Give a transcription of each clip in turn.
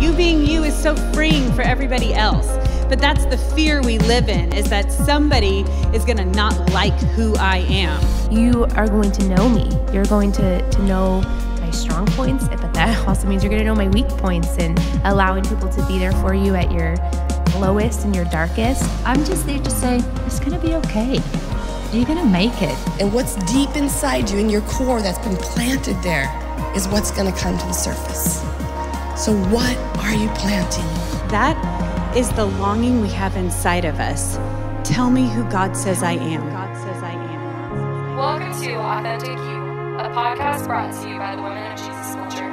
You being you is so freeing for everybody else. But that's the fear we live in, is that somebody is going to not like who I am. You are going to know me. You're going to know my strong points, but that also means you're going to know my weak points, and allowing people to be there for you at your lowest and your darkest. I'm just there to say, it's going to be okay. You're going to make it. And what's deep inside you, in your core that's been planted there, is what's going to come to the surface. So what are you planting? That is the longing we have inside of us. Tell me who God says I am. God says I am. Welcome to Authentic You, a podcast brought to you by the Women of Jesus Culture.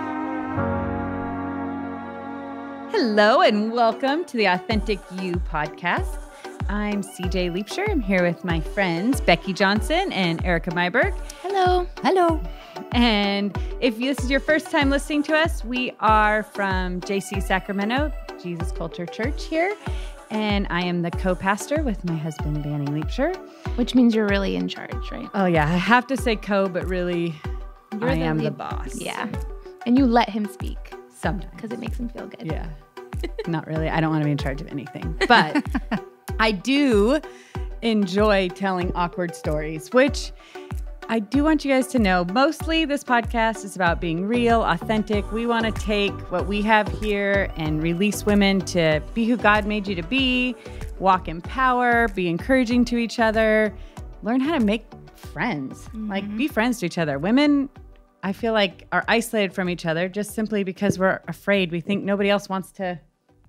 Hello and welcome to the Authentic You podcast. I'm CJ Leapshire. I'm here with my friends Becky Johnson and Erica Myberg. Hello. Hello. And if this is your first time listening to us, we are from JC Sacramento, Jesus Culture Church here. And I am the co-pastor with my husband, Danny Leapshire. Which means you're really in charge, right? Oh, yeah. I have to say but really, I am the boss. Yeah. And you let him speak. Sometimes. Because it makes him feel good. Yeah. Not really. I don't want to be in charge of anything. But I do enjoy telling awkward stories, which I do want you guys to know. Mostly this podcast is about being real, authentic. We want to take what we have here and release women to be who God made you to be, walk in power, be encouraging to each other, learn how to make friends, like be friends to each other. Women, I feel like, are isolated from each other just simply because we're afraid. We think nobody else wants to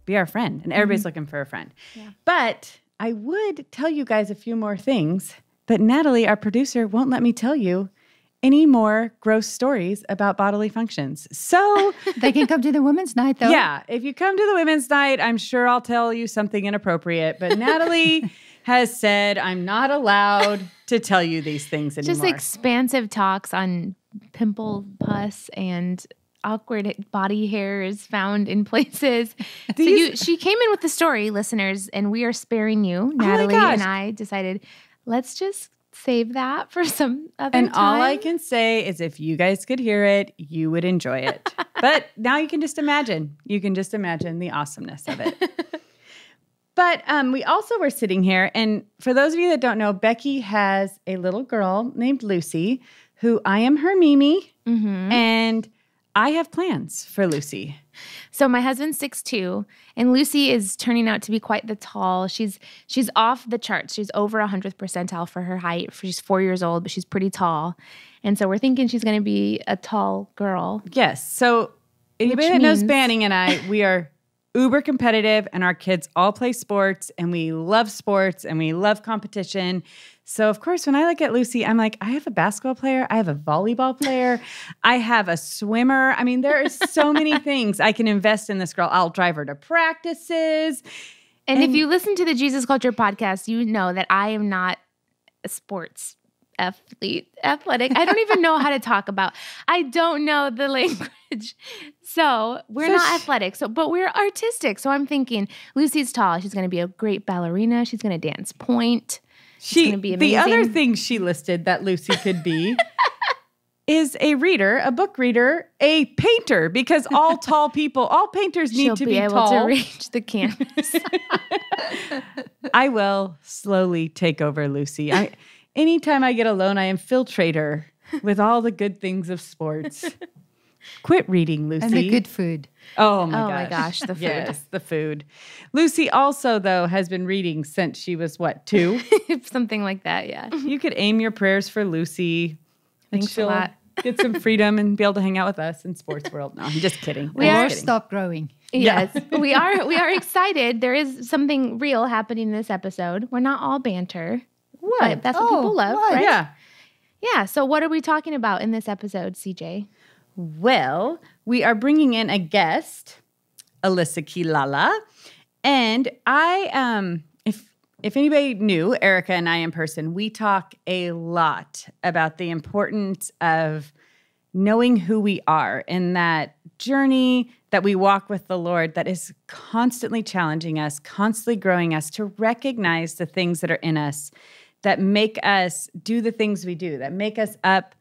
be our friend, and everybody's looking for a friend. Yeah. But I would tell you guys a few more things, but Natalie, our producer, won't let me tell you any more gross stories about bodily functions. So they can come to the women's night, though. Yeah, if you come to the women's night, I'm sure I'll tell you something inappropriate. But Natalie has said I'm not allowed to tell you these things anymore. Just expansive talks on pimple pus and awkward body hairs found in places. She came in with the story, listeners, and we are sparing you. Natalie and I decided, let's just save that for some other time. And all I can say is if you guys could hear it, you would enjoy it. But now you can just imagine. You can just imagine the awesomeness of it. But we also were sitting here, and for those of you that don't know, Becky has a little girl named Lucy, who I am her Mimi, and I have plans for Lucy. So my husband's 6'2", and Lucy is turning out to be quite the tall. She's off the charts. She's over 100th percentile for her height. She's 4 years old, but she's pretty tall. And so we're thinking she's going to be a tall girl. Yes. So anybody that knows Banning and I, we are uber competitive, and our kids all play sports, and we love competition. So, of course, when I look at Lucy, I'm like, I have a basketball player, I have a volleyball player, I have a swimmer. I mean, there are so many things I can invest in this girl. I'll drive her to practices. And if you listen to the Jesus Culture podcast, you know that I am not a sports athletic. I don't even know how to talk about. I don't know the language. So we're not athletic. But we're artistic. So I'm thinking Lucy's tall. She's going to be a great ballerina. She's going to dance point. She's going to be amazing. The other thing she listed that Lucy could be is a reader, a book reader, a painter, because all painters need to be tall. She'll be able to reach the canvas. I will slowly take over Lucy. Anytime I get alone, I infiltrate her with all the good things of sports. Quit reading, Lucy. And the good food. Oh, my gosh, the food. Yes, the food. Lucy also, though, has been reading since she was, 2? Something like that, yeah. You could aim your prayers for Lucy. Thanks a lot. Get some freedom and be able to hang out with us in sports world. No, I'm just kidding. Stop growing. Yes, we are excited. There is something real happening in this episode. We're not all banter. What? But that's what people love, right? Yeah. Yeah, so what are we talking about in this episode, CJ? Well, we are bringing in a guest, Alyssa Kilala, and if anybody knew Erica and I in person, we talk a lot about the importance of knowing who we are in that journey that we walk with the Lord that is constantly challenging us, constantly growing us to recognize the things that are in us that make us do the things we do, that make us up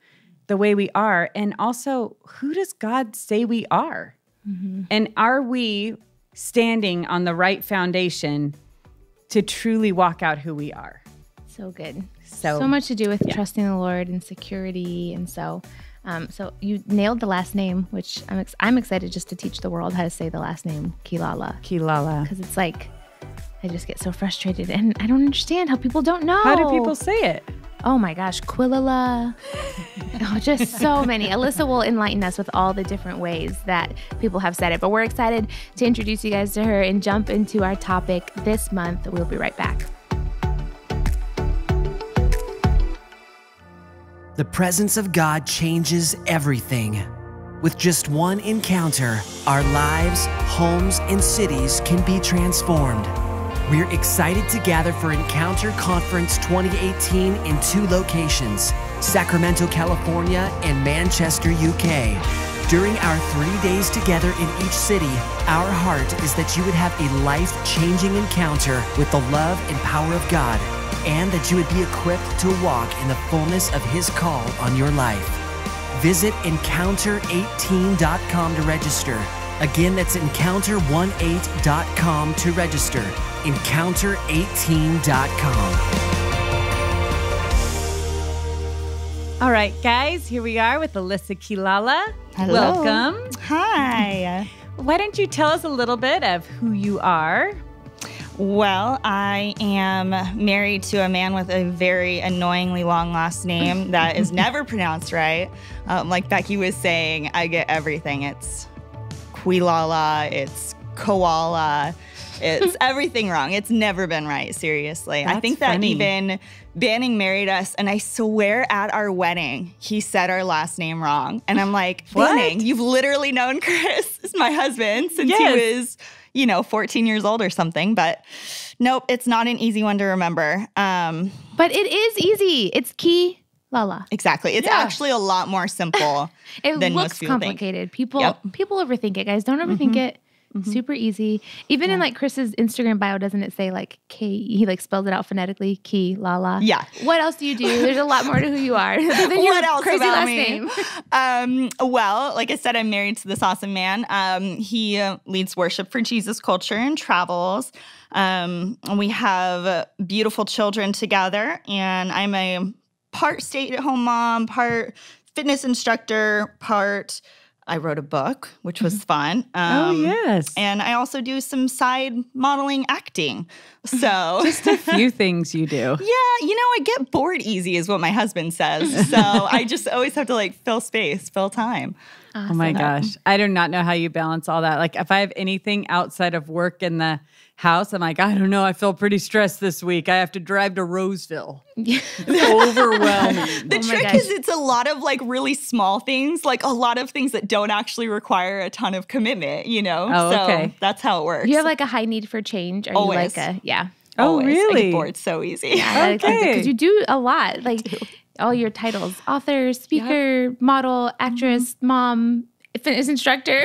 the way we are. And also, who does God say we are? And are we standing on the right foundation to truly walk out who we are? So good. So much to do with trusting the Lord and security. And so you nailed the last name, which I'm excited just to teach the world how to say the last name, Kilala. Kilala. Because it's like, I just get so frustrated and I don't understand how people don't know. How do people say it? Oh my gosh, Quilala. Oh, just so many. Alyssa will enlighten us with all the different ways that people have said it. But we're excited to introduce you guys to her and jump into our topic this month. We'll be right back. The presence of God changes everything. With just one encounter, our lives, homes, and cities can be transformed. We're excited to gather for Encounter Conference 2018 in 2 locations, Sacramento, California, and Manchester, UK. During our 3 days together in each city, our heart is that you would have a life-changing encounter with the love and power of God, and that you would be equipped to walk in the fullness of His call on your life. Visit encounter18.com to register. Again, that's encounter18.com to register. Encounter18.com. All right, guys, here we are with Alyssa Kilala. Hello. Welcome. Hi. Why don't you tell us a little bit of who you are? Well, I am married to a man with a very annoyingly long last name that is never pronounced right. Like Becky was saying, I get everything. It's Quilala, it's koala, it's everything wrong. It's never been right, seriously. That's I think that funny. even Banning married us, and I swear at our wedding, he said our last name wrong. And I'm like, What? Banning, you've literally known Chris, my husband, since Yes. he was 14 years old or something. But nope, it's not an easy one to remember. But it is easy. It's Kilala. Exactly. It's actually a lot more simple It than looks most people think. complicated. People Yep. overthink it, guys. Don't overthink it. Super easy. Even in like Chris's Instagram bio, doesn't it say like K? He like spells it out phonetically. Kilala. Yeah. What else do you do? There's a lot more to who you are than your What else crazy about last me? name. Well, like I said, I'm married to this awesome man. He leads worship for Jesus Culture and travels. We have beautiful children together, and I'm a part stay-at-home mom, part fitness instructor, part I wrote a book, which was fun. Oh, yes. And I also do some side modeling acting. So Just a few things you do. yeah, I get bored easy is what my husband says. So I just always have to like fill space, fill time. Oh my gosh. I do not know how you balance all that. Like if I have anything outside of work in the house, I'm like, I don't know. I feel pretty stressed this week. I have to drive to Roseville. It's overwhelming. The trick is it's a lot of like really small things, like a lot of things that don't actually require a ton of commitment, Oh, so okay. that's how it works. You have like a high need for change. Are Always. you like yeah. Oh, Always. I really? get bored so easy. Yeah, Okay. because you do a lot. Like all your titles: author, speaker, model, actress, mom, fitness instructor.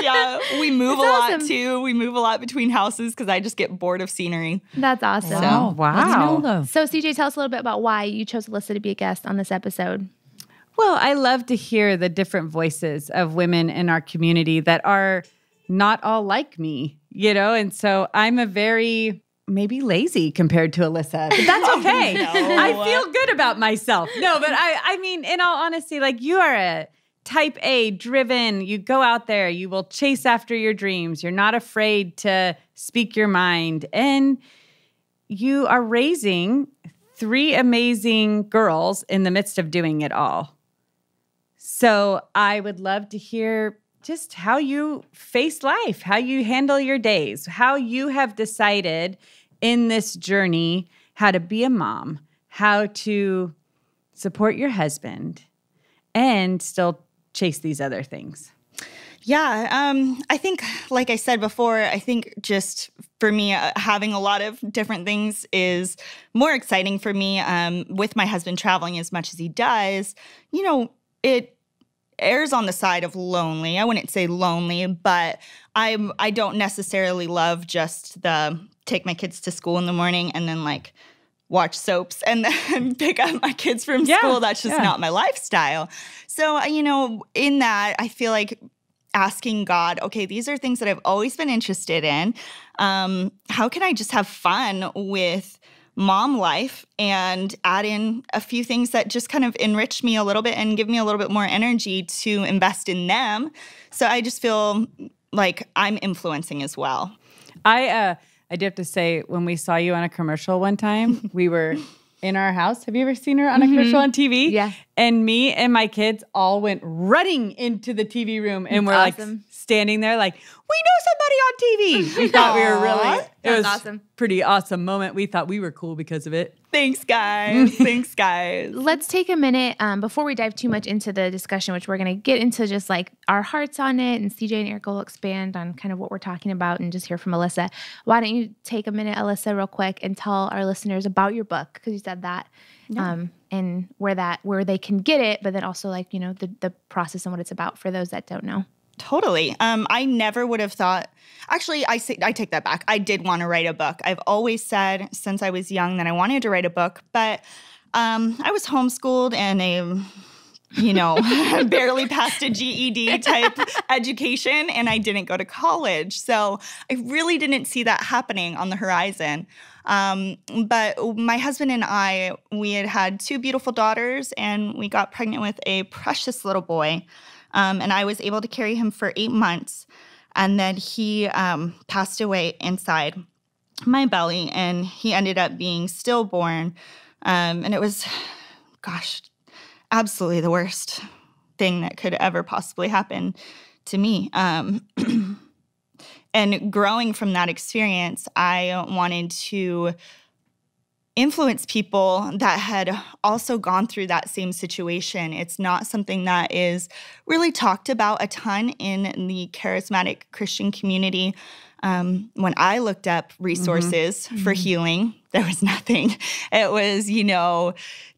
Yeah, we move That's a lot awesome. too. We move a lot between houses because I just get bored of scenery. That's awesome. Oh, wow. So CJ, tell us a little bit about why you chose Alyssa to be a guest on this episode. Well, I love to hear the different voices of women in our community that are not all like me, and so I'm a very maybe lazy compared to Alyssa, but that's okay. No. I feel good about myself. No, but I mean, in all honesty, like you are a type A driven, you go out there, you will chase after your dreams. You're not afraid to speak your mind, and you are raising 3 amazing girls in the midst of doing it all. So I would love to hear just how you face life, how you handle your days, how you have decided in this journey how to be a mom, how to support your husband, and still chase these other things. Yeah, I think, like I said before, I think just for me, having a lot of different things is more exciting for me. With my husband traveling as much as he does, it errs on the side of lonely. I wouldn't say lonely, but I don't necessarily love just the take my kids to school in the morning and then like watch soaps and then pick up my kids from school. That's just not my lifestyle. So, in that, I feel like asking God, okay, these are things that I've always been interested in. How can I just have fun with mom life and add in a few things that just kind of enrich me a little bit and give me a little bit more energy to invest in them? So I just feel like I'm influencing as well. I do have to say, when we saw you on a commercial one time, we were in our house. Have you ever seen her on a commercial on TV? Yeah. And me and my kids all went running into the TV room and we're awesome. like standing there like, we know somebody on TV. We thought we were really, it That's was awesome. pretty awesome moment. We thought we were cool because of it. Thanks, guys. Thanks, guys. Let's take a minute before we dive too much into the discussion, which we're going to get into just like our hearts on it, and CJ and Erica will expand on kind of what we're talking about and just hear from Alyssa. Why don't you take a minute, Alyssa, real quick and tell our listeners about your book, because you said that, and where they can get it, but then also like, you know, the process and what it's about for those that don't know. Totally. I never would have thought. Actually, I take that back. I did want to write a book. I've always said since I was young that I wanted to write a book, but I was homeschooled and barely passed a GED type education, and I didn't go to college. So I really didn't see that happening on the horizon. But my husband and I, we had 2 beautiful daughters, and we got pregnant with a precious little boy. And I was able to carry him for 8 months. And then he passed away inside my belly, and he ended up being stillborn. And it was, absolutely the worst thing that could ever possibly happen to me. And growing from that experience, I wanted to influence people that had also gone through that same situation. It's not something that is really talked about a ton in the charismatic Christian community. When I looked up resources for healing, there was nothing. It was,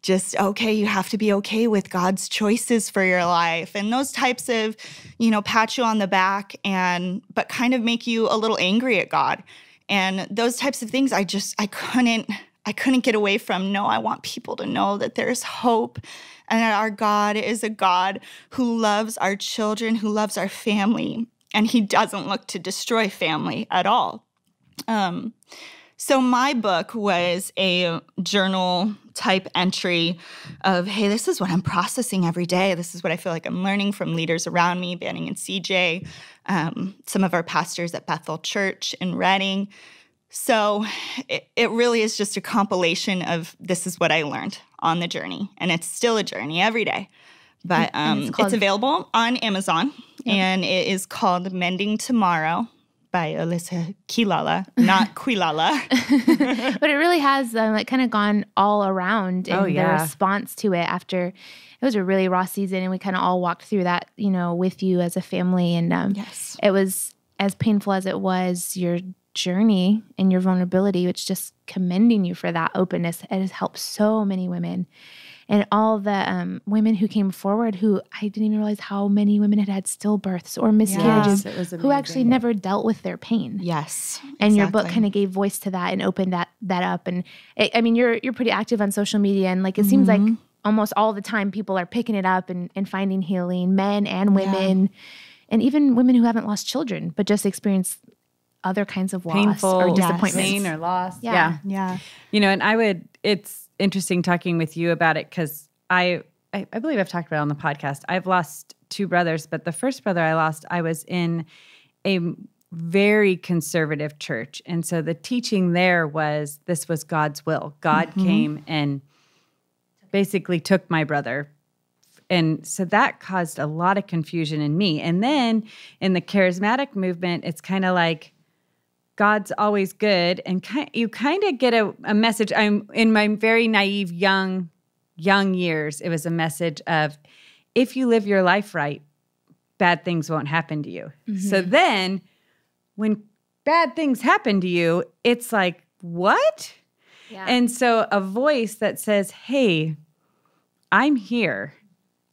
just, okay, you have to be okay with God's choices for your life. And those types of, pat you on the back but kind of make you a little angry at God. And those types of things, I couldn't get away from. No, I want people to know that there's hope and that our God is a God who loves our children, who loves our family, and he doesn't look to destroy family at all. So my book was a journal type entry of, hey, this is what I'm processing every day. This is what I feel like I'm learning from leaders around me, Banning and CJ, some of our pastors at Bethel Church in Redding. So it really is just a compilation of this is what I learned on the journey. And it's still a journey every day. But it's available on Amazon, and it is called Mending Tomorrow by Alyssa Kilala, not Quilala. But it really has kind of gone all around in the response to it after it was a really raw season, and we kind of all walked through that, with you as a family. And it was as painful as it was, your journey and your vulnerability, which just commending you for that openness. It has helped so many women. And all the women who came forward, who I didn't even realize how many women had stillbirths or miscarriages, who actually never dealt with their pain. Yes, and your book kind of gave voice to that and opened that up. And you're pretty active on social media, and it seems like almost all the time people are picking it up and finding healing, men and women, and even women who haven't lost children but just experienced other kinds of loss painful or disappointment, pain or loss. Yeah. And it's interesting talking with you about it, because I believe I've talked about it on the podcast. I've lost 2 brothers, but the first brother I lost, I was in a very conservative church. And so the teaching there was this was God's will. God came and basically took my brother. And so that caused a lot of confusion in me. And then in the charismatic movement, it's kind of like God's always good, and you kind of get a message. I'm in my very naive young years. It was a message of, if you live your life right, bad things won't happen to you. So then, when bad things happen to you, it's like, what? Yeah. And so a voice that says, "Hey, I'm here.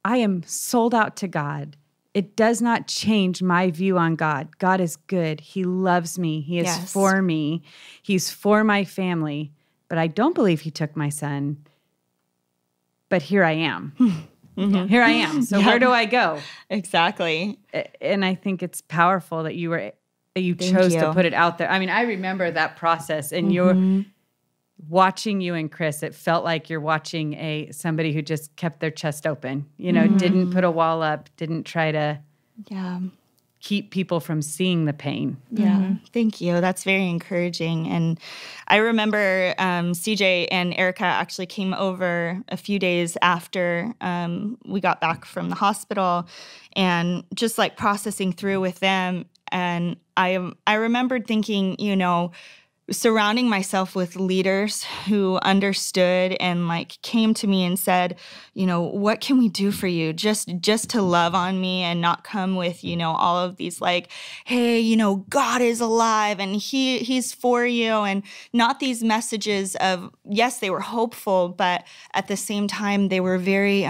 I am sold out to God. It does not change my view on God. God is good. He loves me. He is for me. He's for my family. But I don't believe he took my son. But here I am." Here I am. So where do I go? Exactly. And I think it's powerful that you Thank chose you. to put it out there. I mean, I remember that process, and you're watching you and Chris. It felt like you're watching somebody who just kept their chest open. You know, didn't put a wall up, didn't try to keep people from seeing the pain. Yeah. Thank you. That's very encouraging. And I remember CJ and Erica actually came over a few days after we got back from the hospital, and just like processing through with them. And I remembered thinking, you know, surrounding myself with leaders who understood and like came to me and said, you know, what can we do for you? Just to love on me and not come with, you know, all of these like, hey, you know, God is alive and he's for you, and not these messages of, yes, they were hopeful, but at the same time they were very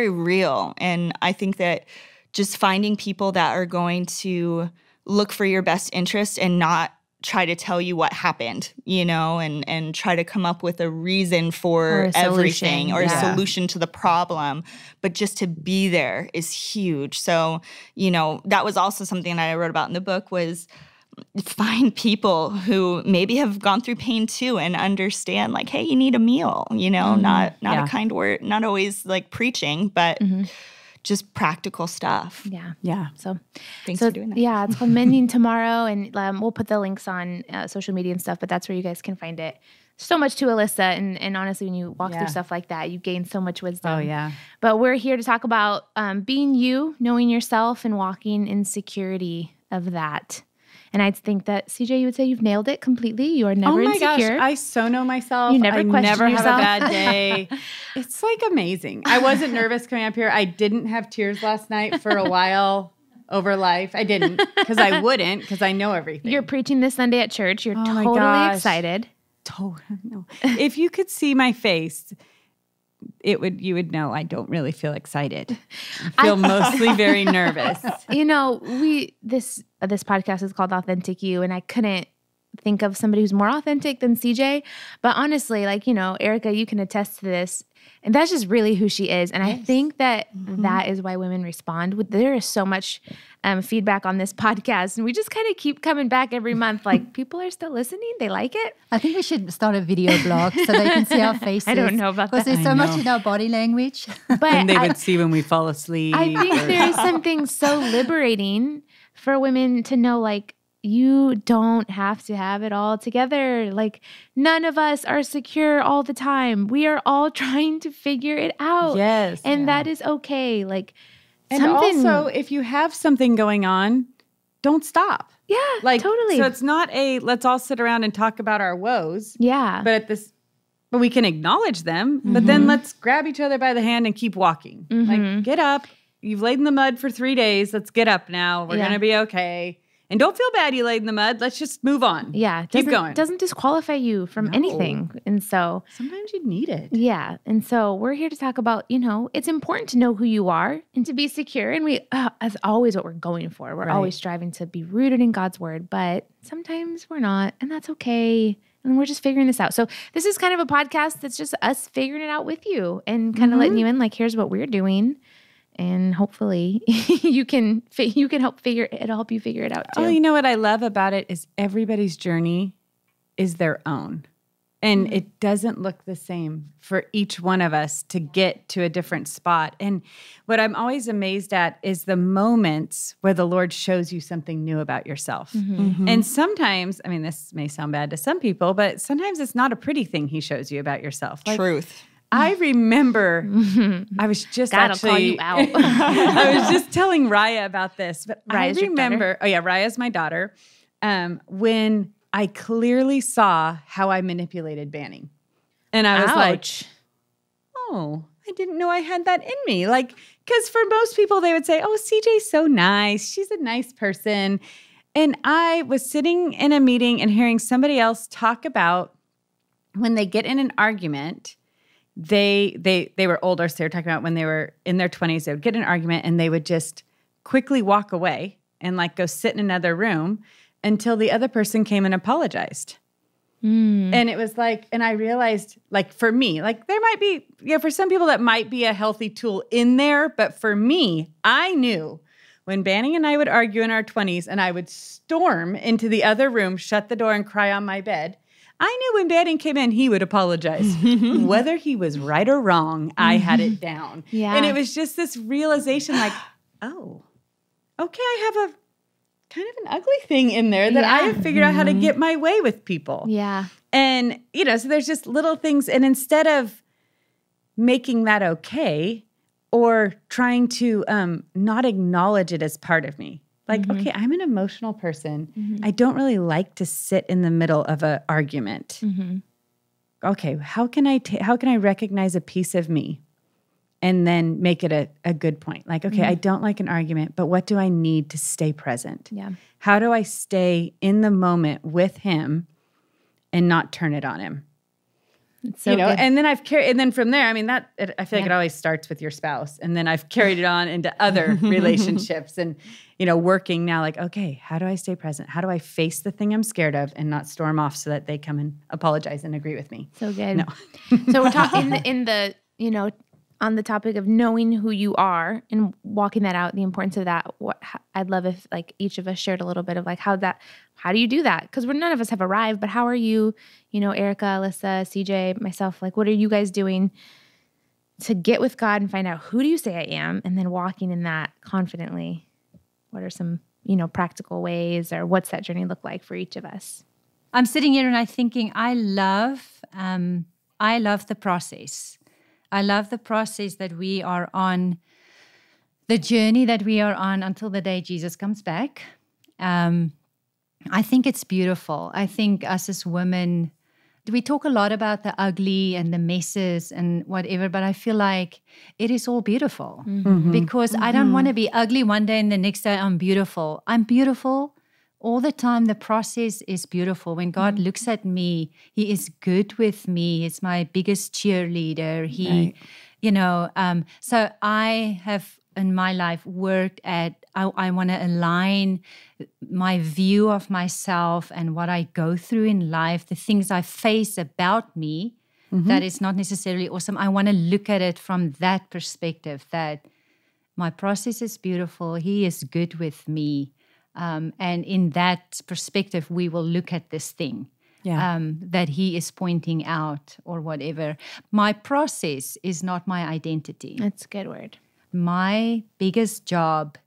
real. And I think that just finding people that are going to look for your best interest and not try to tell you what happened, you know, and try to come up with a reason for everything or a solution to the problem, but just to be there is huge. So, you know, that was also something that I wrote about in the book, was find people who maybe have gone through pain too and understand like, hey, you need a meal, you know, not a kind word, not always like preaching, but just practical stuff. Yeah. So thanks for doing that. Yeah, it's called Mending Tomorrow, and we'll put the links on social media and stuff, but that's where you guys can find it. So much to Alyssa, and honestly, when you walk through stuff like that, you gain so much wisdom. Oh, yeah. But we're here to talk about being you, knowing yourself, and walking in security of that. And I think that, CJ, you would say you've nailed it completely. You are never insecure. Oh my gosh, I so know myself. You never question never yourself. have a bad day. It's like amazing. I wasn't nervous coming up here. I didn't have tears last night for a while over life. I didn't, because I wouldn't, because I know everything. You're preaching this Sunday at church. You're my totally gosh. excited. No. If you could see my face, you would know I don't really feel excited. I feel mostly very nervous. You know, this podcast is called Authentic You, and I couldn't think of somebody who's more authentic than CJ. But honestly, like, you know, Erica, you can attest to this. And that's just really who she is. And I think that that is why women respond. There is so much feedback on this podcast. And we just kind of keep coming back every month. Like, people are still listening. They like it. I think we should start a video blog so they can see our faces. I don't know about that. Because there's so much in our body language. But And they would see when we fall asleep. I think there is something so liberating for women to know, like, you don't have to have it all together. Like, none of us are secure all the time. We are all trying to figure it out. Yes. And that is okay. Like, And also, if you have something going on, don't stop. Yeah, Like, totally. So it's not let's all sit around and talk about our woes. Yeah. But we can acknowledge them, but then let's grab each other by the hand and keep walking. Like, get up. You've laid in the mud for 3 days. Let's get up now. We're going to be okay. And don't feel bad you laid in the mud. Let's just move on. Yeah. Keep going. Doesn't disqualify you from anything. And so sometimes you need it. Yeah. And so we're here to talk about, you know, it's important to know who you are and to be secure. And that's always what we're going for. We're always striving to be rooted in God's word, but sometimes we're not, and that's okay. And we're just figuring this out. So this is kind of a podcast that's just us figuring it out with you and kind of letting you in, like, here's what we're doing. And hopefully you can help it'll help you figure it out too. Oh, you know what I love about it is everybody's journey is their own. And it doesn't look the same for each one of us to get to a different spot. And what I'm always amazed at is the moments where the Lord shows you something new about yourself. And sometimes, I mean, this may sound bad to some people, but sometimes it's not a pretty thing he shows you about yourself. Like, Truth. I remember I was just Call you out. I was just telling Raya about this, but Raya's I your daughter? remember, Raya's my daughter, when I clearly saw how I manipulated Banning. And I was like, oh, I didn't know I had that in me. Like, because for most people, they would say, oh, CJ's so nice. She's a nice person. And I was sitting in a meeting and hearing somebody else talk about when they get in an argument, they were older, so they were talking about when they were in their 20s, they would get in an argument and they would just quickly walk away and like go sit in another room until the other person came and apologized. And it was like, and I realized, like, for me, like, there might be, for some people that might be a healthy tool in there. But for me, I knew when Banning and I would argue in our 20s and I would storm into the other room, shut the door, and cry on my bed, I knew when Banning came in, he would apologize. Whether he was right or wrong, I had it down. Yeah. And it was just this realization, like, oh, okay, I have a kind of an ugly thing in there that I have figured out how to get my way with people. Yeah. And, so there's just little things. And instead of making that okay or trying to not acknowledge it as part of me, like, okay, I'm an emotional person. I don't really like to sit in the middle of an argument. Okay, how can I recognize a piece of me and then make it a good point? Like, okay, I don't like an argument, but what do I need to stay present? Yeah. How do I stay in the moment with him and not turn it on him? It's so good. And then and then from there, I mean, I feel like it always starts with your spouse. And then I've carried it on into other relationships and, working now, like, okay, how do I stay present? How do I face the thing I'm scared of and not storm off so that they come and apologize and agree with me? So good. No. So we're talking on the topic of knowing who you are and walking that out, the importance of that. I'd love if like each of us shared a little bit of like how do you do that? Because none of us have arrived, but how are you, Erica, Alyssa, CJ, myself, like what are you guys doing to get with God and find out who do you say I am and then walking in that confidently? What are some, practical ways or what's that journey look like for each of us? I'm sitting here and I'm thinking, I love the process. I love the process that we are on, the journey that we are on until the day Jesus comes back. I think it's beautiful. I think us as women, we talk a lot about the ugly and the messes and whatever, but I feel like it is all beautiful because I don't want to be ugly one day and the next day I'm beautiful. I'm beautiful all the time. The process is beautiful. When God looks at me, he is good with me. He's my biggest cheerleader. So I have in my life worked at, I want to align my view of myself and what I go through in life, the things I face about me, that is not necessarily awesome. I want to look at it from that perspective, that my process is beautiful. He is good with me. And in that perspective, we will look at this thing that he is pointing out or whatever. My process is not my identity. That's a good word. My biggest job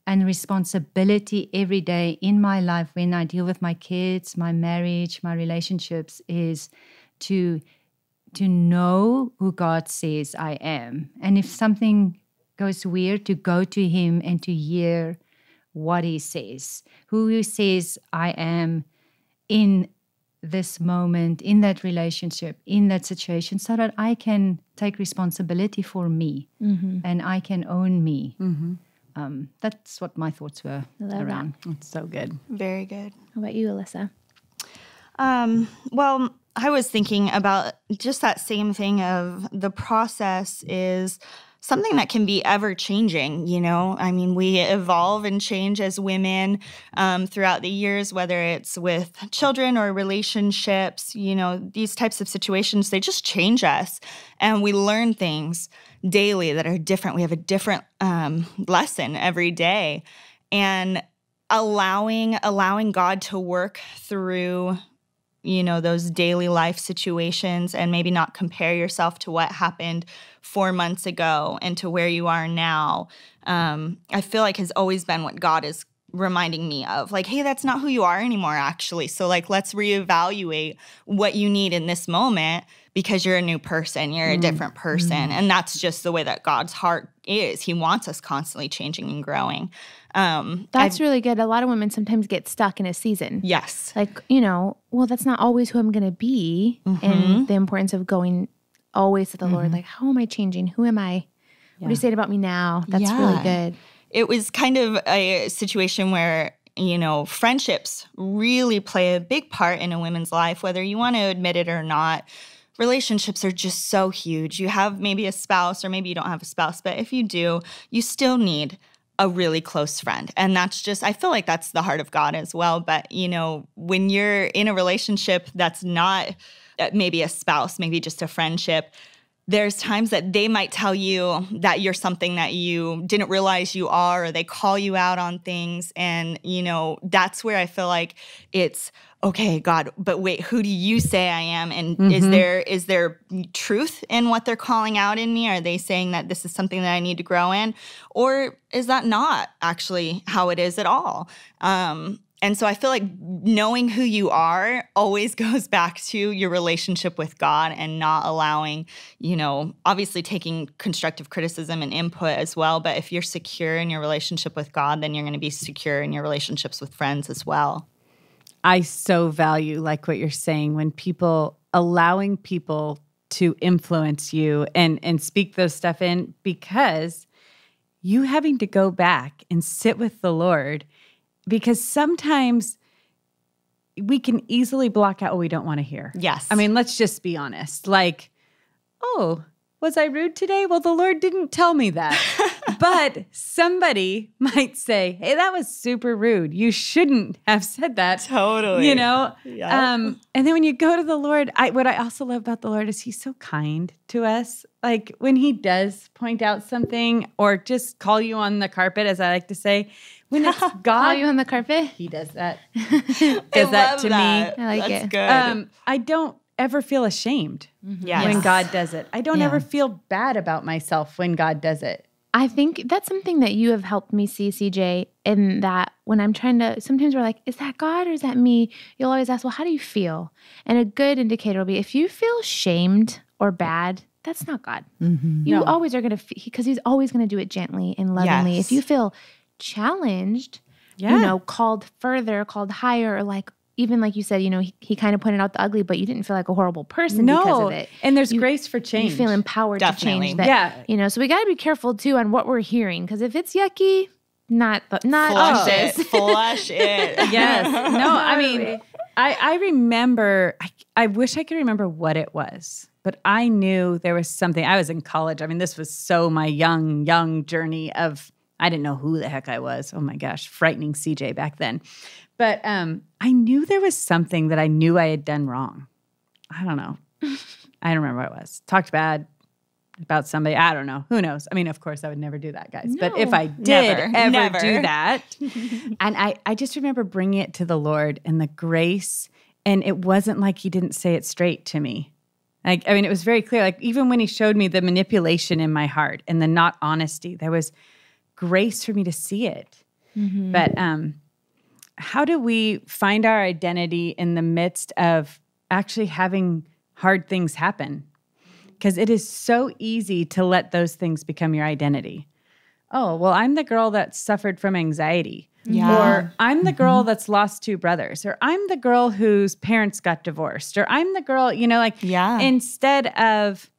and responsibility every day in my life when I deal with my kids, my marriage, my relationships is to know who God says I am. And if something goes weird, to go to him and to hear what he says, who he says I am in this moment, in that relationship, in that situation, so that I can take responsibility for me and I can own me. That's what my thoughts were around. It's so good. Very good. How about you, Alyssa? Well, I was thinking about just that same thing of the process is something that can be ever changing, I mean, we evolve and change as women throughout the years, whether it's with children or relationships, these types of situations, they just change us. And we learn things daily that are different. We have a different lesson every day. And allowing God to work through those daily life situations and maybe not compare yourself to what happened 4 months ago and to where you are now, I feel like has always been what God is reminding me of. Like, hey, that's not who you are anymore, actually. So, like, let's reevaluate what you need in this moment because you're a new person. You're a different person. And that's just the way that God's heart is. He wants us constantly changing and growing. That's really good. A lot of women sometimes get stuck in a season. Yes. Like, well, that's not always who I'm going to be. And the importance of going always to the Lord. Like, how am I changing? Who am I? What do you say about me now? That's really good. It was kind of a situation where, friendships really play a big part in a woman's life, whether you want to admit it or not. Relationships are just so huge. You have maybe a spouse or maybe you don't have a spouse, but if you do, you still need a really close friend. And that's just, I feel like that's the heart of God as well. But, you know, when you're in a relationship that's not maybe a spouse, maybe just a friendship, there's times that they might tell you that you're something that you didn't realize you are, or they call you out on things. And, you know, that's where I feel like it's, okay, God, but wait, who do you say I am? And is there truth in what they're calling out in me? Are they saying that this is something that I need to grow in? Or is that not actually how it is at all? And so I feel like knowing who you are always goes back to your relationship with God, and not allowing, you know, obviously taking constructive criticism and input as well. But if you're secure in your relationship with God, then you're going to be secure in your relationships with friends as well. I so value, like what you're saying, when allowing people to influence you and speak those stuff in, because you having to go back and sit with the Lord. Because sometimes we can easily block out what we don't want to hear. Yes. I mean, let's just be honest. Like, oh, was I rude today? Well, the Lord didn't tell me that. But somebody might say, hey, that was super rude. You shouldn't have said that. Totally. You know? Yeah. And then when you go to the Lord, what I also love about the Lord is he's so kind to us. Like when he does point out something or just call you on the carpet, as I like to say, when it's God. Call you on the carpet? He does that. Does that to me. I like That's it. good. I don't ever feel ashamed Yes. when God does it. I don't Yeah. ever feel bad about myself when God does it. I think that's something that you have helped me see, CJ, in that when I'm trying to, sometimes we're like, is that God or is that me? You'll always ask, well, how do you feel? And a good indicator will be if you feel shamed or bad, that's not God. You always are going to, because he's always going to do it gently and lovingly. Yes. If you feel challenged, Yeah. you know, called further, called higher, or like, even like you said, you know, he kind of pointed out the ugly, but you didn't feel like a horrible person because of it. And there's grace for change. You feel empowered to Definitely. change that. Yeah. You know, so we got to be careful too on what we're hearing, because if it's yucky, not Flush this. it. Flush it. Yes. No, I mean, I remember, I wish I could remember what it was, but I knew there was something. I was in college. I mean, this was so my young journey of, I didn't know who the heck I was. Oh my gosh, frightening CJ back then. But I knew there was something that I knew I had done wrong. I don't know. I don't remember what it was. Talked bad about somebody. I don't know. Who knows? I mean, of course, I would never do that, guys. But if I did Never. do that, and I just remember bringing it to the Lord and the grace, and it wasn't like he didn't say it straight to me. Like, I mean, it was very clear. Like, even when he showed me the manipulation in my heart and the not honesty, there was grace for me to see it. But how do we find our identity in the midst of actually having hard things happen? Because it is so easy to let those things become your identity. Oh, well, I'm the girl that suffered from anxiety. Yeah. Or I'm the girl that's lost 2 brothers. Or I'm the girl whose parents got divorced. Or I'm the girl, you know, like, instead of,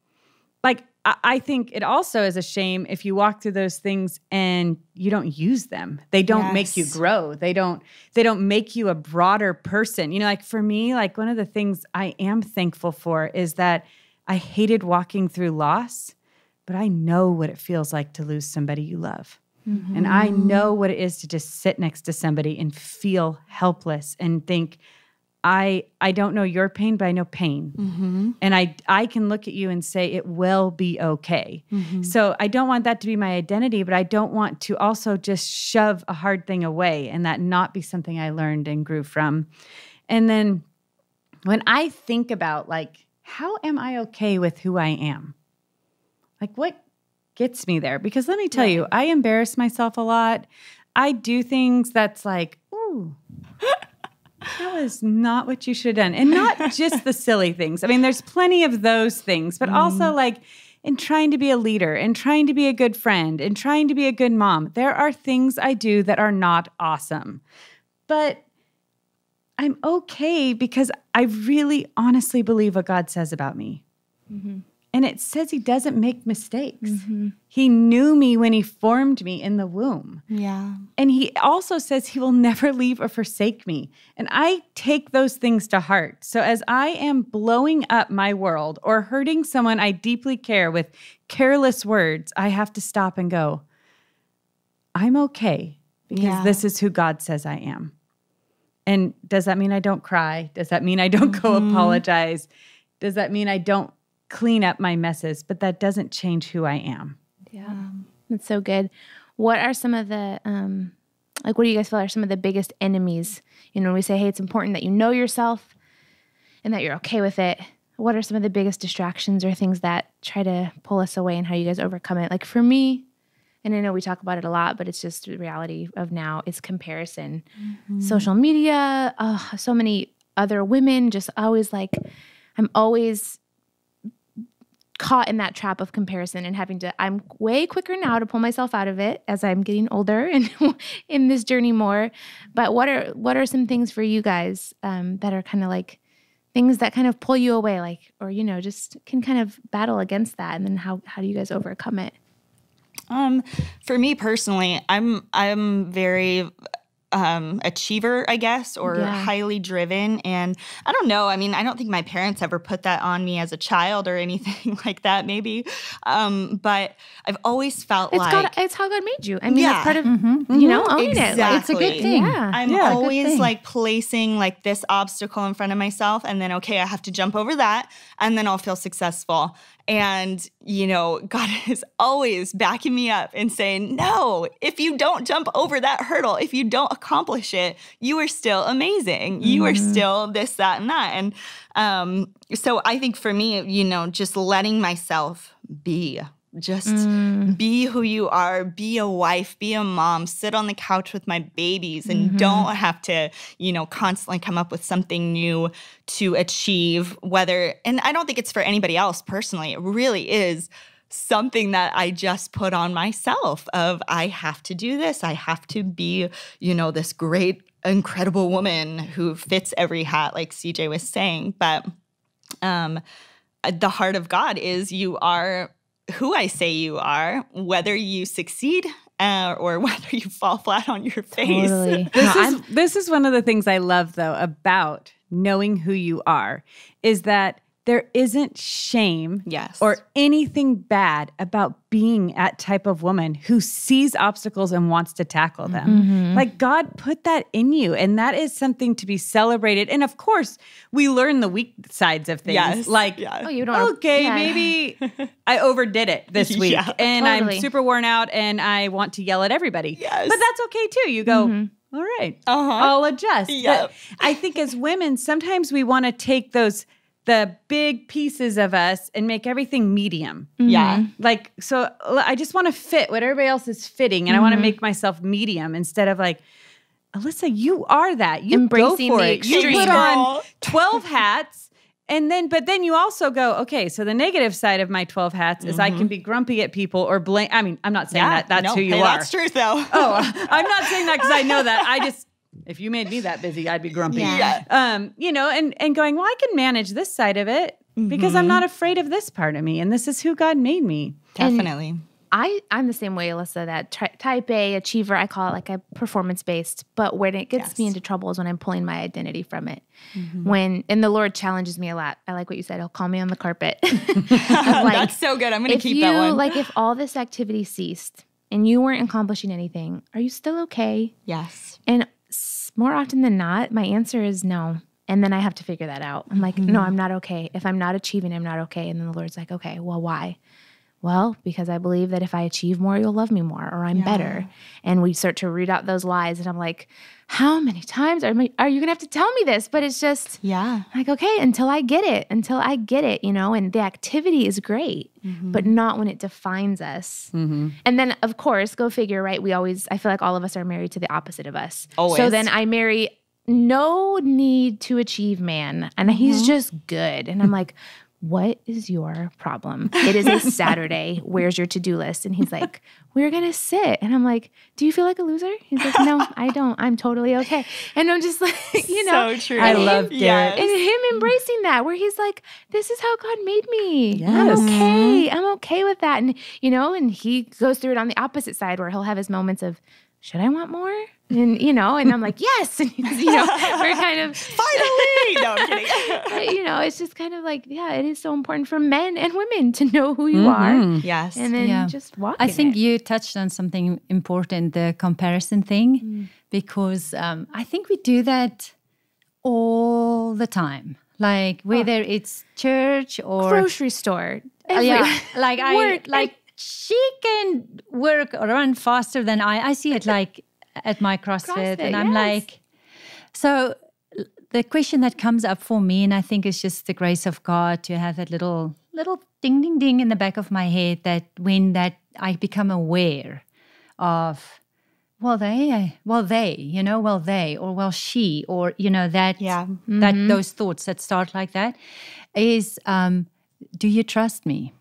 like, I think it also is a shame if you walk through those things and you don't use them. They don't make you grow. They don't make you a broader person. You know, like for me, like one of the things I am thankful for is that I hated walking through loss, but I know what it feels like to lose somebody you love. And I know what it is to just sit next to somebody and feel helpless and think, I don't know your pain, but I know pain. And I can look at you and say, it will be okay. So I don't want that to be my identity, but I don't want to also just shove a hard thing away and that not be something I learned and grew from. And then when I think about, like, how am I okay with who I am? Like, what gets me there? Because let me tell you, I embarrass myself a lot. I do things that's like, ooh, that was not what you should have done. And not just the silly things. I mean, there's plenty of those things, but also like in trying to be a leader and trying to be a good friend and trying to be a good mom. There are things I do that are not awesome. But I'm okay because I really honestly believe what God says about me. And it says he doesn't make mistakes. He knew me when he formed me in the womb. Yeah. And he also says he will never leave or forsake me. And I take those things to heart. So as I am blowing up my world or hurting someone I deeply care with careless words, I have to stop and go, I'm okay because this is who God says I am. And does that mean I don't cry? Does that mean I don't go apologize? Does that mean I don't clean up my messes? But that doesn't change who I am. Yeah, that's so good. What are some of the, what do you guys feel are some of the biggest enemies? When we say, hey, it's important that you know yourself and that you're okay with it. What are some of the biggest distractions or things that try to pull us away, and how you guys overcome it? Like for me, and I know we talk about it a lot, but it's just the reality of now, is comparison. Social media, so many other women, just always like, I'm always caught in that trap of comparison and I'm way quicker now to pull myself out of it as I'm getting older and in this journey more. But what are some things for you guys that are kind of like things that kind of pull you away, like, or, just can kind of battle against that? And then how do you guys overcome it? For me personally, I'm very achiever, I guess, or highly driven. And I don't know. I mean, I don't think my parents ever put that on me as a child or anything like that, maybe. But I've always felt it's how God made you. I mean, that's part of, owning it. Like, it's a good thing. Yeah. I'm always like placing like this obstacle in front of myself, and then, okay, I have to jump over that, and then I'll feel successful. And, God is always backing me up and saying, no, if you don't jump over that hurdle, if you don't accomplish it, you are still amazing. You are still this, that, and that. And so I think for me, just letting myself be. Just be who you are, be a wife, be a mom, sit on the couch with my babies, and don't have to, constantly come up with something new to achieve, and I don't think it's for anybody else personally. It really is something that I just put on myself of, I have to do this. I have to be, this great, incredible woman who fits every hat, like CJ was saying. But the heart of God is you are who I say you are, whether you succeed or whether you fall flat on your face. Totally. This is one of the things I love, though, about knowing who you are, is that there isn't shame or anything bad about being that type of woman who sees obstacles and wants to tackle them. Like, God put that in you, and that is something to be celebrated. And of course, we learn the weak sides of things. You don't. Okay, maybe I overdid it this week, and I'm super worn out, and I want to yell at everybody. But that's okay too. You go, all right, I'll adjust. But I think as women, sometimes we want to take the big pieces of us and make everything medium. Like, so I just want to fit what everybody else is fitting, and I want to make myself medium instead of like, Alyssa, you are that. You embracing go for the it. extreme. You put on 12 hats, but then you also go, okay, so the negative side of my 12 hats is I can be grumpy at people or blame. I mean, I'm not saying that's who you are. That's truth, though. I'm not saying that because I know that. If you made me that busy, I'd be grumpy. And going, well, I can manage this side of it because I'm not afraid of this part of me, and this is who God made me. Definitely. And I'm the same way, Alyssa, that type A achiever, I call it like a performance-based, but when it gets me into trouble is when I'm pulling my identity from it. And the Lord challenges me a lot. I like what you said. He'll call me on the carpet. That's so good. I'm going to keep that one. Like, if all this activity ceased and you weren't accomplishing anything, are you still okay? Yes. And more often than not, my answer is no. And then I have to figure that out. I'm like, no, I'm not okay. If I'm not achieving, I'm not okay. And then the Lord's like, okay, well, why? Well, because I believe that if I achieve more, you'll love me more, or I'm better. And we start to root out those lies. And I'm like, how many times are you going to have to tell me this? But it's just like, okay, until I get it, and the activity is great, but not when it defines us. And then, of course, go figure, right? I feel like all of us are married to the opposite of us. Always. So then I marry no need to achieve man, and he's just good. And I'm like, what is your problem? It is a Saturday. Where's your to-do list? And he's like, we're going to sit. And I'm like, do you feel like a loser? He's like, no, I don't. I'm totally okay. And I'm just like, So true. I love Garrett. And him embracing that, where he's like, this is how God made me. Yes. I'm okay. I'm okay with that. And, and he goes through it on the opposite side, where he'll have his moments of, should I want more? And, and I'm like, yes. And, we're kind of. Finally. No, I'm kidding. But, it's just kind of like, it is so important for men and women to know who you are. Yes. And then just walk I in think it. you touched on something important, the comparison thing, because I think we do that all the time. Like whether it's church or Grocery store. Like she can work or run faster than I. I see it like at my CrossFit and I'm like, so the question that comes up for me, and I think it's just the grace of God to have that little ding, ding, ding in the back of my head that when that I become aware of, they, or she, or, that those thoughts that start like that is, do you trust me?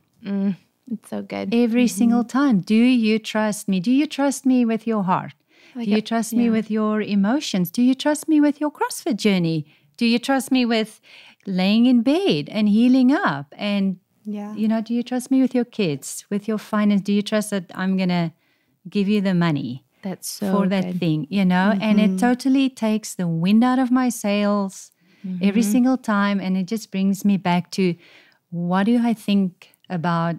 It's so good. Every single time. Do you trust me? Do you trust me with your heart? Do you trust me with your emotions? Do you trust me with your CrossFit journey? Do you trust me with laying in bed and healing up? And, do you trust me with your kids, with your finance? Do you trust that I'm going to give you the money That's so for that thing, And it totally takes the wind out of my sails every single time. And it just brings me back to, what do I think about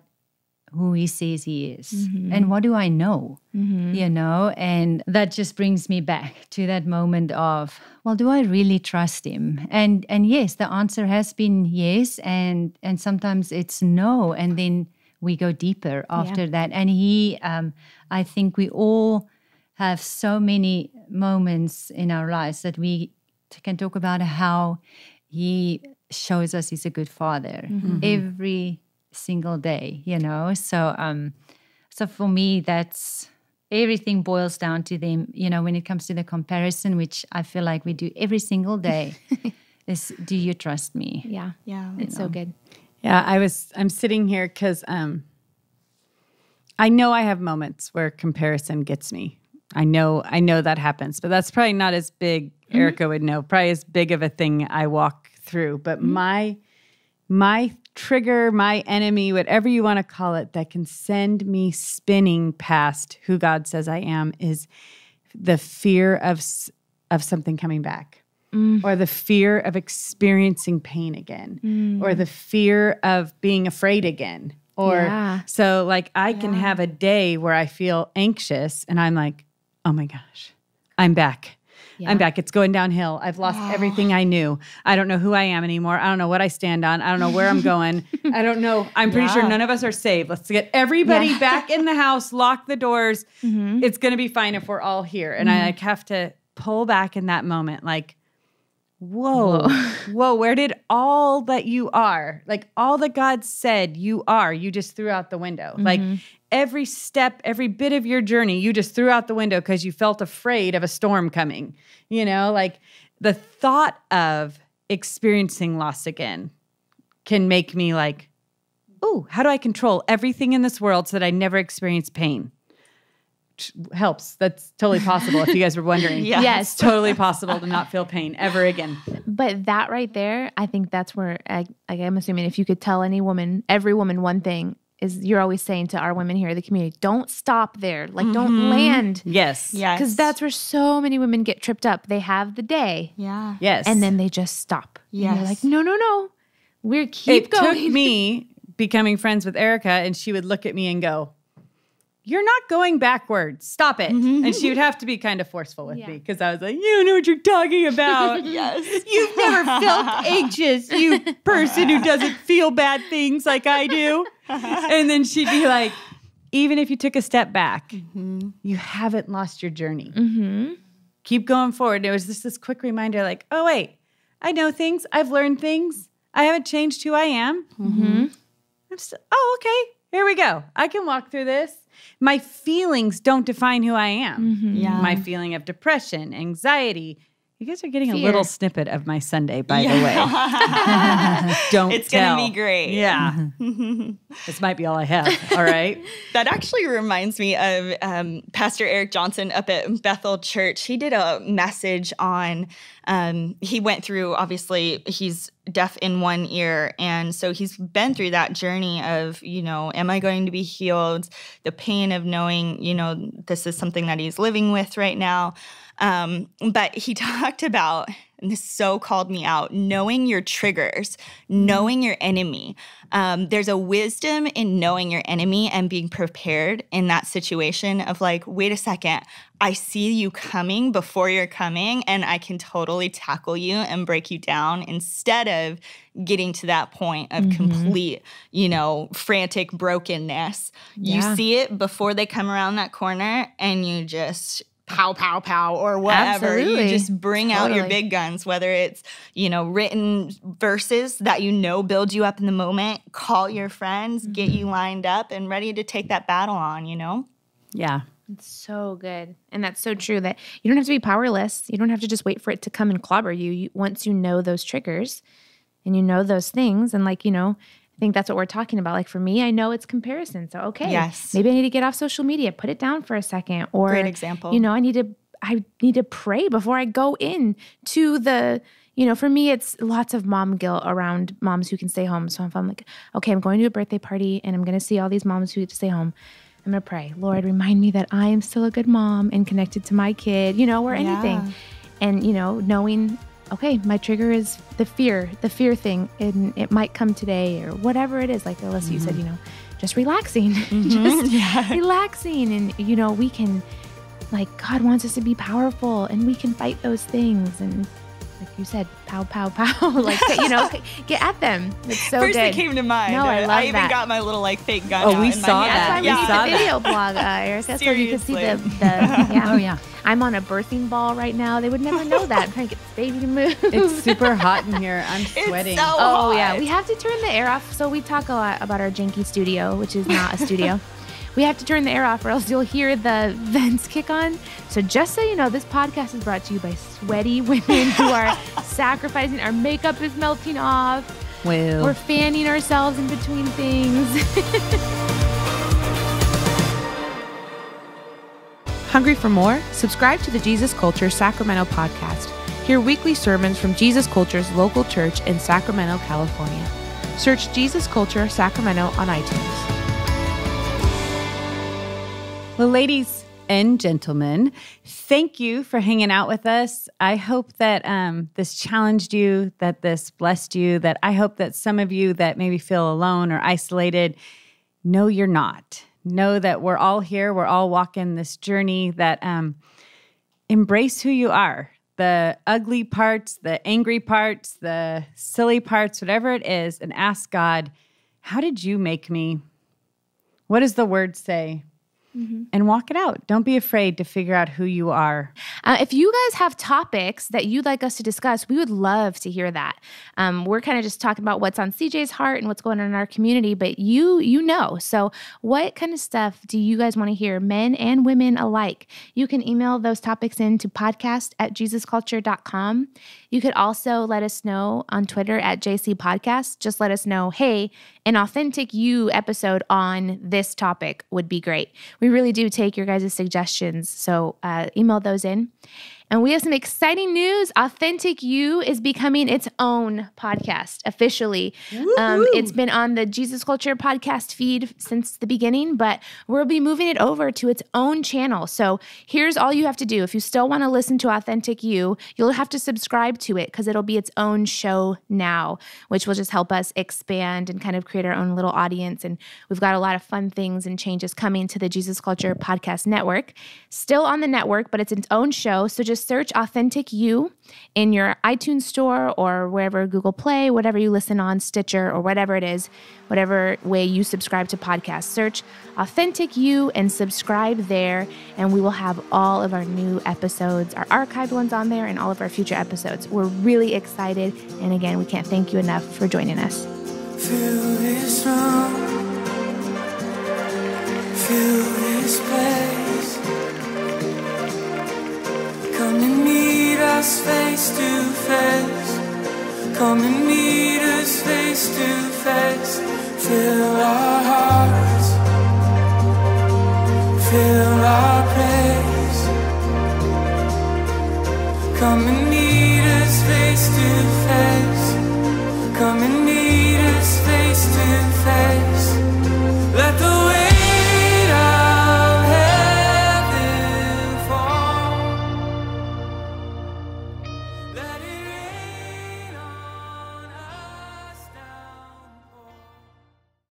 who he says he is? And what do I know? And that just brings me back to that moment of, do I really trust him? And yes, the answer has been yes. And sometimes it's no. And then we go deeper after that. And he, I think we all have so many moments in our lives that we can talk about how he shows us he's a good father every single day, so for me, that's everything boils down to them, when it comes to the comparison, which I feel like we do every single day, is, do you trust me? Yeah. It's so good. Yeah, I'm sitting here because I know I have moments where comparison gets me. I know that happens, but that's probably not as big, Erica would know, probably as big of a thing I walk through. But my trigger, my enemy, whatever you want to call it, that can send me spinning past who God says I am, is the fear of something coming back, or the fear of experiencing pain again, or the fear of being afraid again. So like I can have a day where I feel anxious and I'm like, oh my gosh, I'm back. I'm back. It's going downhill. I've lost everything I knew. I don't know who I am anymore. I don't know what I stand on. I don't know where I'm going. I don't know. I'm pretty sure none of us are saved. Let's get everybody back in the house, lock the doors. It's going to be fine if we're all here. And I have to pull back in that moment. Like, whoa, where did all that you are, like all that God said you are, you just threw out the window. Like every step, every bit of your journey, you just threw out the window because you felt afraid of a storm coming. Like the thought of experiencing loss again can make me like, oh, how do I control everything in this world so that I never experience pain? Helps. That's totally possible. If you guys were wondering, Yes, totally possible to not feel pain ever again. But that right there, I think that's where I'm assuming if you could tell every woman one thing, is you're always saying to our women here in the community, don't stop there. Like don't land. Yes. Because that's where so many women get tripped up. They have the day. Yeah. Yes. And then they just stop. Yes. And you're like, no. We're keep going. It took me becoming friends with Erica, and she would look at me and go, you're not going backwards. Stop it. And she would have to be kind of forceful with me because I was like, you don't know what you're talking about. Yes. You've never felt anxious, you person who doesn't feel bad things like I do. And then she'd be like, even if you took a step back, you haven't lost your journey. Keep going forward. And it was just this quick reminder like, oh, wait, I know things. I've learned things. I haven't changed who I am. I'm still, okay, here we go. I can walk through this. My feelings don't define who I am. My feeling of depression, anxiety. You guys are getting a little snippet of my Sunday, by the way. Don't It's tell. going to be great. Yeah. This might be all I have. All right. That actually reminds me of Pastor Eric Johnson up at Bethel Church. He did a message on, he went through, obviously, he's deaf in one ear. And so he's been through that journey of, am I going to be healed? The pain of knowing, this is something that he's living with right now. But he talked about and this so called me out, knowing your triggers, knowing your enemy. There's a wisdom in knowing your enemy and being prepared in that situation of like, wait a second, I see you coming before you're coming, and I can totally tackle you and break you down instead of getting to that point of complete, frantic brokenness. You see it before they come around that corner, and you just pow, pow, pow, or whatever. Absolutely. You just bring out your big guns, whether it's, written verses that build you up in the moment, call your friends, get you lined up and ready to take that battle on, Yeah. It's so good. And that's so true that you don't have to be powerless. You don't have to just wait for it to come and clobber you. Once you know those triggers and you know those things, and I think that's what we're talking about. Like for me, I know it's comparison. So, okay, yes, maybe I need to get off social media, put it down for a second. Or, great example. I need to pray before I go in to the, for me, it's lots of mom guilt around moms who can stay home. So if I'm like, okay, I'm going to a birthday party and I'm going to see all these moms who get to stay home, I'm going to pray, Lord, remind me that I am still a good mom and connected to my kid, or anything. And, knowing, okay, my trigger is the fear thing, and it might come today or whatever it is. Like Alyssa, you said, just relaxing, relaxing. And, we can, God wants us to be powerful, and we can fight those things. And like you said, pow, pow, pow, get at them. It's so First good. it came to mind. No, I love I even that. got my little fake gun. Oh, out we in saw my that. hand. That's why we Yeah. need the video blog, Erica, so you can see the Oh, yeah. I'm on a birthing ball right now. They would never know that. I'm trying to get this baby to move. It's super hot in here. I'm sweating. so Oh, yeah. hot. We have to turn the air off. So we talk a lot about our janky studio, which is not a studio. We have to turn the air off or else you'll hear the vents kick on. So just so you know, this podcast is brought to you by sweaty women who are sacrificing. Our makeup is melting off. Well, We're fanning ourselves in between things. Hungry for more? Subscribe to the Jesus Culture Sacramento podcast. Hear weekly sermons from Jesus Culture's local church in Sacramento, California. Search Jesus Culture Sacramento on iTunes. well, ladies and gentlemen, thank you for hanging out with us. I hope that this challenged you, that this blessed you, that I hope that some of you that maybe feel alone or isolated, know you're not. Know that we're all here. We're all walking this journey, that embrace who you are. The ugly parts, the angry parts, the silly parts, whatever it is, and ask God, how did you make me? What does the word say? And walk it out. Don't be afraid to figure out who you are. If you guys have topics that you'd like us to discuss, we would love to hear that. We're kind of just talking about what's on CJ's heart and what's going on in our community, but you know. So what kind of stuff do you guys want to hear, men and women alike? You can email those topics in to podcast@jesusculture.com. You could also let us know on Twitter @JCPodcast. Just let us know, hey, an authentic you episode on this topic would be great. We really do take your guys' suggestions, so email those in. And we have some exciting news. Authentic You is becoming its own podcast officially. It's been on the Jesus Culture podcast feed since the beginning, but we'll be moving it over to its own channel. So here's all you have to do. If you still want to listen to Authentic You, you'll have to subscribe to it because it'll be its own show now, which will just help us expand and kind of create our own little audience. And we've got a lot of fun things and changes coming to the Jesus Culture Podcast Network. Still on the network, but it's its own show. So just search Authentic You in your iTunes store or wherever, Google Play, whatever you listen on, Stitcher, or whatever it is, whatever way you subscribe to podcasts. Search Authentic You and subscribe there, and we will have all of our new episodes, our archived ones on there, and all of our future episodes. We're really excited, and again, we can't thank you enough for joining us. Feel this room, feel this place. Come and meet us face to face. Come and meet us face to face. Fill our hearts, fill our praise. Come and meet us face to face. Come and meet us face to face. Let the